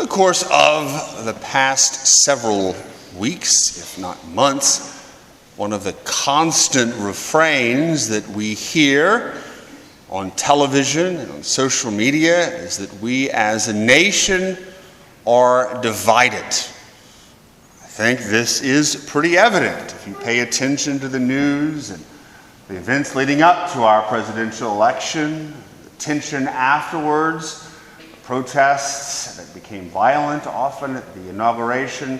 the course of the past several weeks, if not months, one of the constant refrains that we hear on television and on social media is that we as a nation are divided. I think this is pretty evident if you pay attention to the news and the events leading up to our presidential election, the tension afterwards, protests that became violent often at the inauguration,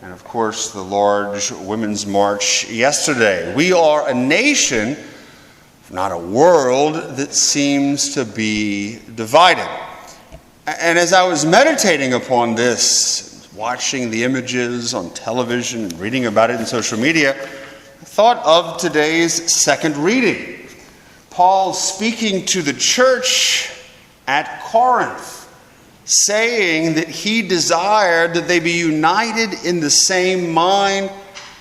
and of course the large women's march yesterday. We are a nation, not a world, that seems to be divided. And as I was meditating upon this, watching the images on television and reading about it in social media, I thought of today's second reading. Paul speaking to the church at Corinth, saying that he desired that they be united in the same mind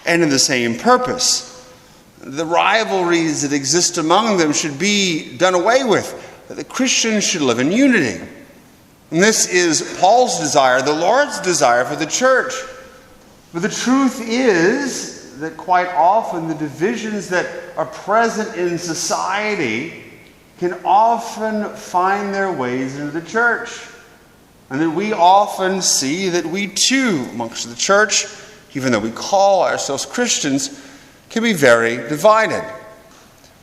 and in the same purpose. The rivalries that exist among them should be done away with. The Christians should live in unity. And this is Paul's desire, the Lord's desire for the church. But the truth is that quite often the divisions that are present in society can often find their ways into the church. And that we often see that we too, amongst the church, even though we call ourselves Christians, can be very divided.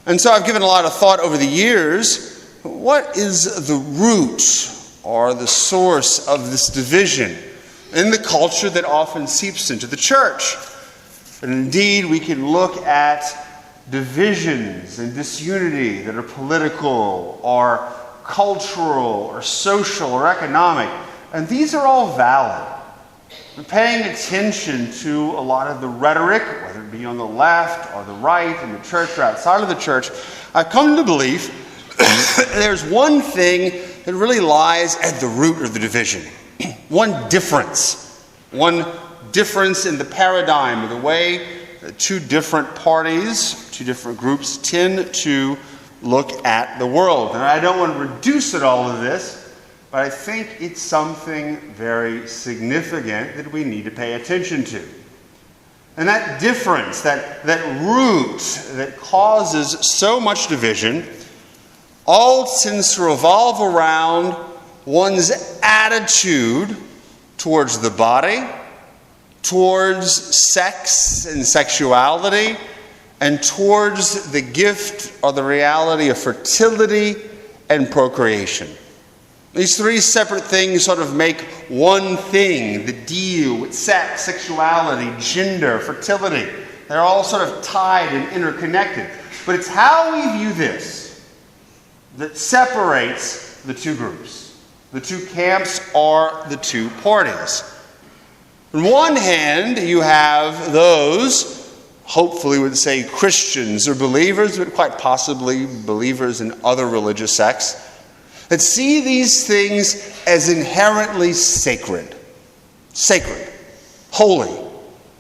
And so I've given a lot of thought over the years, what is the root or the source of this division in the culture that often seeps into the church? And indeed, we can look at divisions and disunity that are political or cultural or social or economic. And these are all valid. We're paying attention to a lot of the rhetoric, whether it be on the left or the right, in the church or outside of the church. I've come to believe there's one thing that really lies at the root of the division. One difference in the paradigm of the way two different parties, two different groups tend to look at the world. And I don't want to reduce it all to this, but I think it's something very significant that we need to pay attention to. And that difference, that root that causes so much division, all tends to revolve around one's attitude towards the body, towards sex and sexuality, and towards the gift or the reality of fertility and procreation. These three separate things sort of make one thing, the deal with sex, sexuality, gender, fertility. They're all sort of tied and interconnected. But it's how we view this that separates the two groups, the two camps, or the two parties. On one hand, you have those, hopefully would say Christians or believers, but quite possibly believers in other religious sects, that see these things as inherently sacred, holy,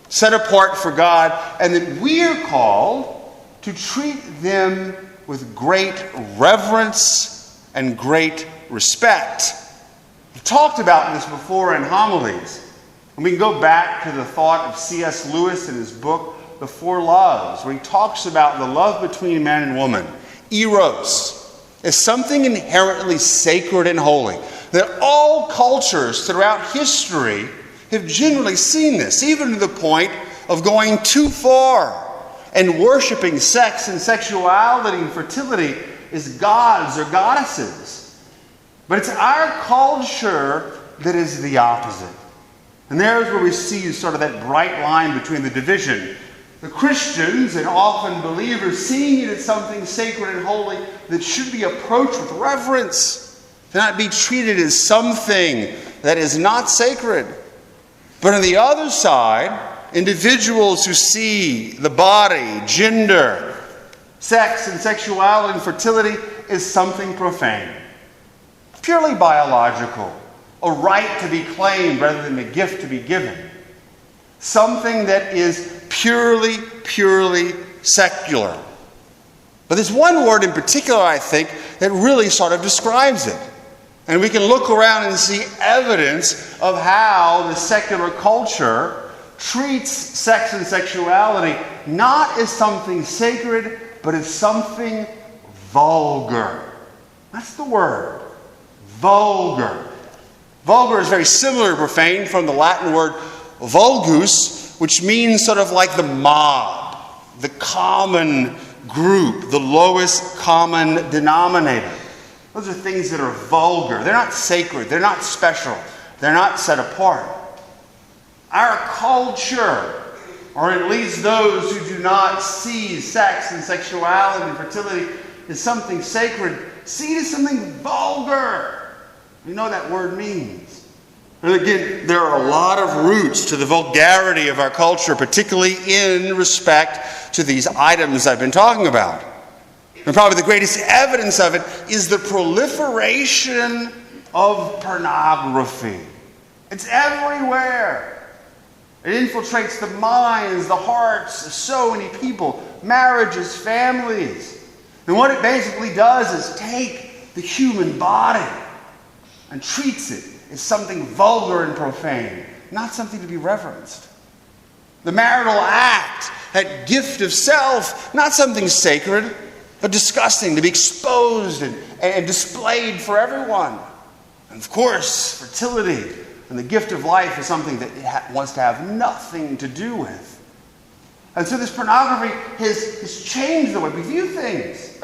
set apart for God, and that we're called to treat them with great reverence and great respect. We've talked about this before in homilies. And we can go back to the thought of C.S. Lewis in his book, The Four Loves, where he talks about the love between man and woman, eros, as something inherently sacred and holy. That all cultures throughout history have generally seen this, even to the point of going too far and worshiping sex and sexuality and fertility as gods or goddesses. But it's our culture that is the opposite. And there's where we see sort of that bright line between the division. The Christians and often believers seeing it as something sacred and holy that should be approached with reverence, to not be treated as something that is not sacred. But on the other side, individuals who see the body, gender, sex and sexuality and fertility as something profane, purely biological, a right to be claimed rather than a gift to be given, something that is purely secular. But there's one word in particular, I think, that really sort of describes it. And we can look around and see evidence of how the secular culture treats sex and sexuality not as something sacred, but as something vulgar. That's the word. Vulgar. Vulgar is very similar to profane, from the Latin word vulgus, which means sort of like the mob, the common group, the lowest common denominator. Those are things that are vulgar. They're not sacred. They're not special. They're not set apart. Our culture, or at least those who do not see sex and sexuality and fertility as something sacred, see it as something vulgar. You know what that word means. And again, there are a lot of roots to the vulgarity of our culture, particularly in respect to these items I've been talking about. And probably the greatest evidence of it is the proliferation of pornography. It's everywhere. It infiltrates the minds, the hearts of so many people, marriages, families. And what it basically does is take the human body and treats it as something vulgar and profane, not something to be reverenced. The marital act, that gift of self, not something sacred, but disgusting, to be exposed and displayed for everyone. And of course, fertility and the gift of life is something that it wants to have nothing to do with. And so this pornography has changed the way we view things.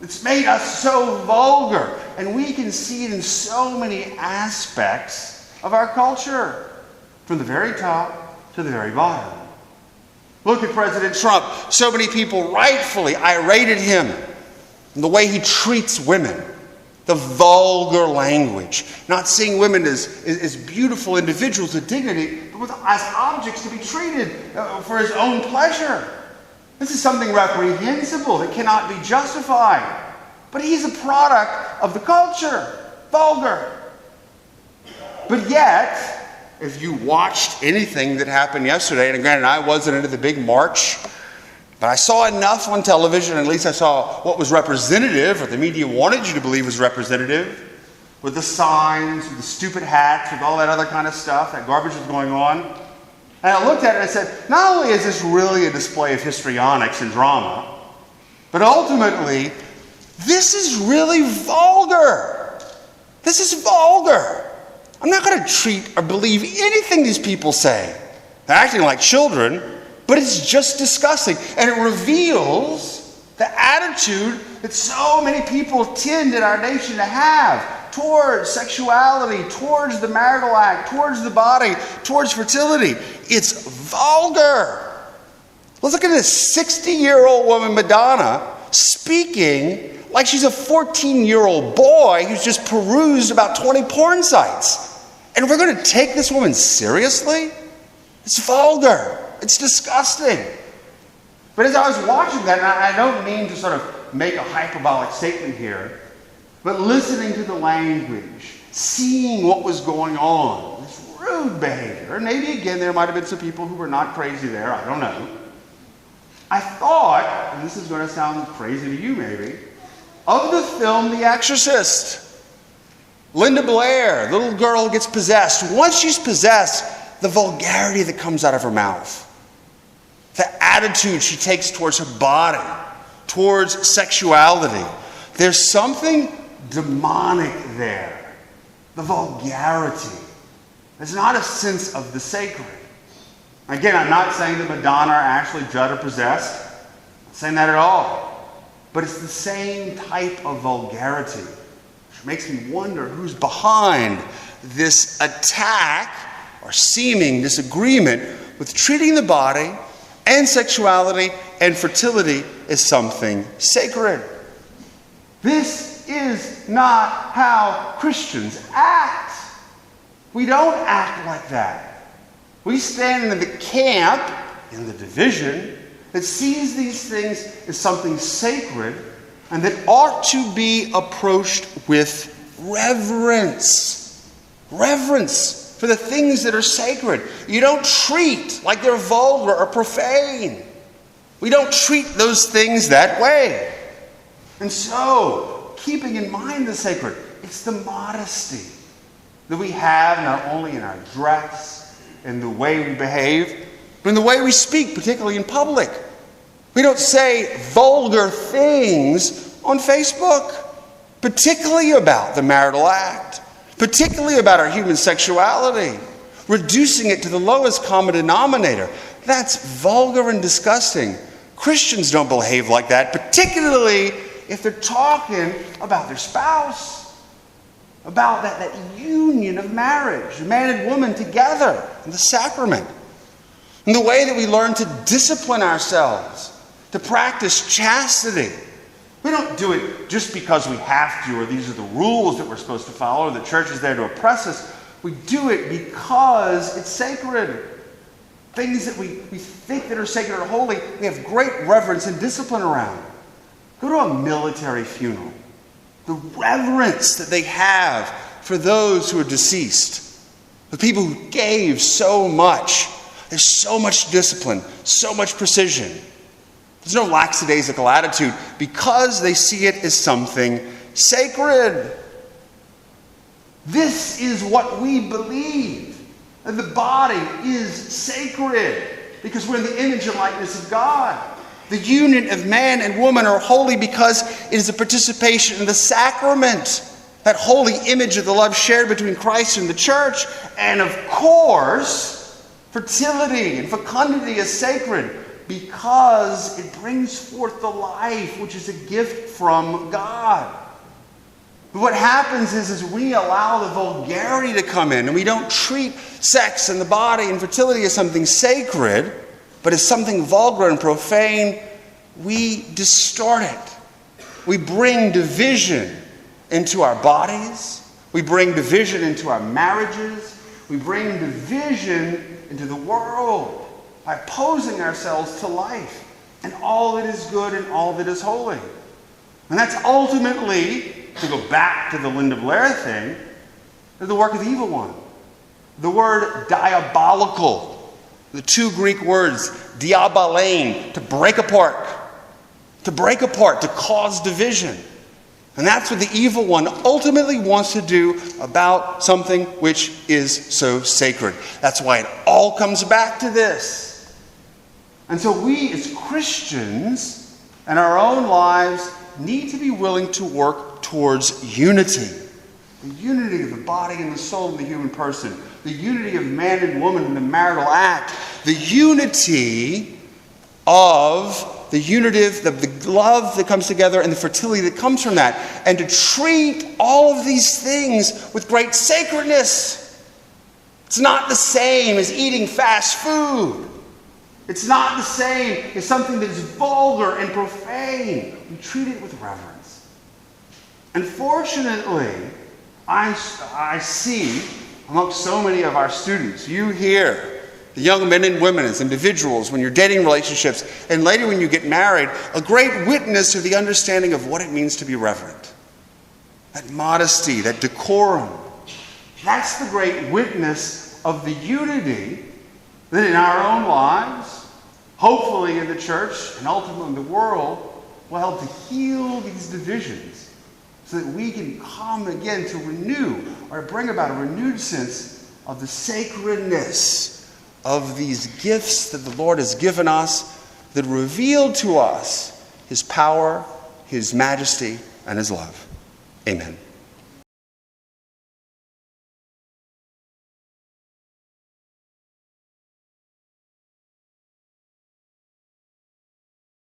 It's made us so vulgar, and we can see it in so many aspects of our culture, from the very top to the very bottom. Look at President Trump. So many people rightfully irate at him and the way he treats women. The vulgar language. Not seeing women as beautiful individuals with dignity, but as objects to be treated for his own pleasure. This is something reprehensible that cannot be justified. But he's a product of the culture. Vulgar. But yet, if you watched anything that happened yesterday, and granted I wasn't into the big march, but I saw enough on television, at least I saw what was representative, or the media wanted you to believe was representative, with the signs, with the stupid hats, with all that other kind of stuff, that garbage was going on. And I looked at it and I said, not only is this really a display of histrionics and drama, but ultimately, this is really vulgar. This is vulgar. I'm not going to treat or believe anything these people say. They're acting like children, but it's just disgusting. And it reveals the attitude that so many people tend in our nation to have towards sexuality, towards the marital act, towards the body, towards fertility. It's vulgar. Let's look at this 60-year-old woman, Madonna, speaking like she's a 14-year-old boy who's just perused about 20 porn sites. And we're going to take this woman seriously? It's vulgar. It's disgusting. But as I was watching that, and I don't mean to sort of make a hyperbolic statement here, but listening to the language, seeing what was going on, this rude behavior, and maybe again there might have been some people who were not crazy there, I don't know. I thought, and this is going to sound crazy to you maybe, of the film The Exorcist. Linda Blair, the little girl gets possessed. Once she's possessed, the vulgarity that comes out of her mouth, the attitude she takes towards her body, towards sexuality, there's something demonic there. The vulgarity. There's not a sense of the sacred. Again, I'm not saying that Madonna are actually drugged or possessed. I'm not saying that at all. But it's the same type of vulgarity, which makes me wonder who's behind this attack or seeming disagreement with treating the body and sexuality and fertility as something sacred. This is not how Christians act. We don't act like that. We stand in the camp, in the division, that sees these things as something sacred and that ought to be approached with reverence. Reverence for the things that are sacred. You don't treat like they're vulgar or profane. We don't treat those things that way. And so, keeping in mind the sacred. It's the modesty that we have not only in our dress, in the way we behave, but in the way we speak, particularly in public. We don't say vulgar things on Facebook, particularly about the marital act, particularly about our human sexuality, reducing it to the lowest common denominator. That's vulgar and disgusting. Christians don't behave like that, particularly if they're talking about their spouse, about that union of marriage, man and woman together in the sacrament, and the way that we learn to discipline ourselves, to practice chastity. We don't do it just because we have to, or these are the rules that we're supposed to follow, or the church is there to oppress us. We do it because it's sacred. Things that we think that are sacred or holy, we have great reverence and discipline around. Go to a military funeral. The reverence that they have for those who are deceased. The people who gave so much. There's so much discipline, so much precision. There's no lackadaisical attitude because they see it as something sacred. This is what we believe. And the body is sacred because we're in the image and likeness of God. The union of man and woman are holy because it is a participation in the sacrament, that holy image of the love shared between Christ and the church. And of course, fertility and fecundity is sacred because it brings forth the life, which is a gift from God. But what happens is we allow the vulgarity to come in, and we don't treat sex and the body and fertility as something sacred, but as something vulgar and profane. We distort it. We bring division into our bodies. We bring division into our marriages. We bring division into the world by opposing ourselves to life and all that is good and all that is holy. And that's ultimately, to go back to the Linda Blair thing, the work of the evil one. The word diabolical, the two Greek words, diaballein, to break apart, to cause division. And that's what the evil one ultimately wants to do about something which is so sacred. That's why it all comes back to this. And so we as Christians in our own lives need to be willing to work towards unity. The unity of the body and the soul of the human person. The unity of man and woman in the marital act. The unity of the love that comes together and the fertility that comes from that. And to treat all of these things with great sacredness. It's not the same as eating fast food. It's not the same as something that is vulgar and profane. We treat it with reverence. Unfortunately, I see amongst so many of our students, you hear the young men and women as individuals, when you're dating relationships, and later when you get married, a great witness of the understanding of what it means to be reverent. That modesty, that decorum. That's the great witness of the unity that in our own lives, hopefully in the church, and ultimately in the world, will help to heal these divisions so that we can come again to renew or bring about a renewed sense of the sacredness of these gifts that the Lord has given us that reveal to us His power, His majesty, and His love. Amen.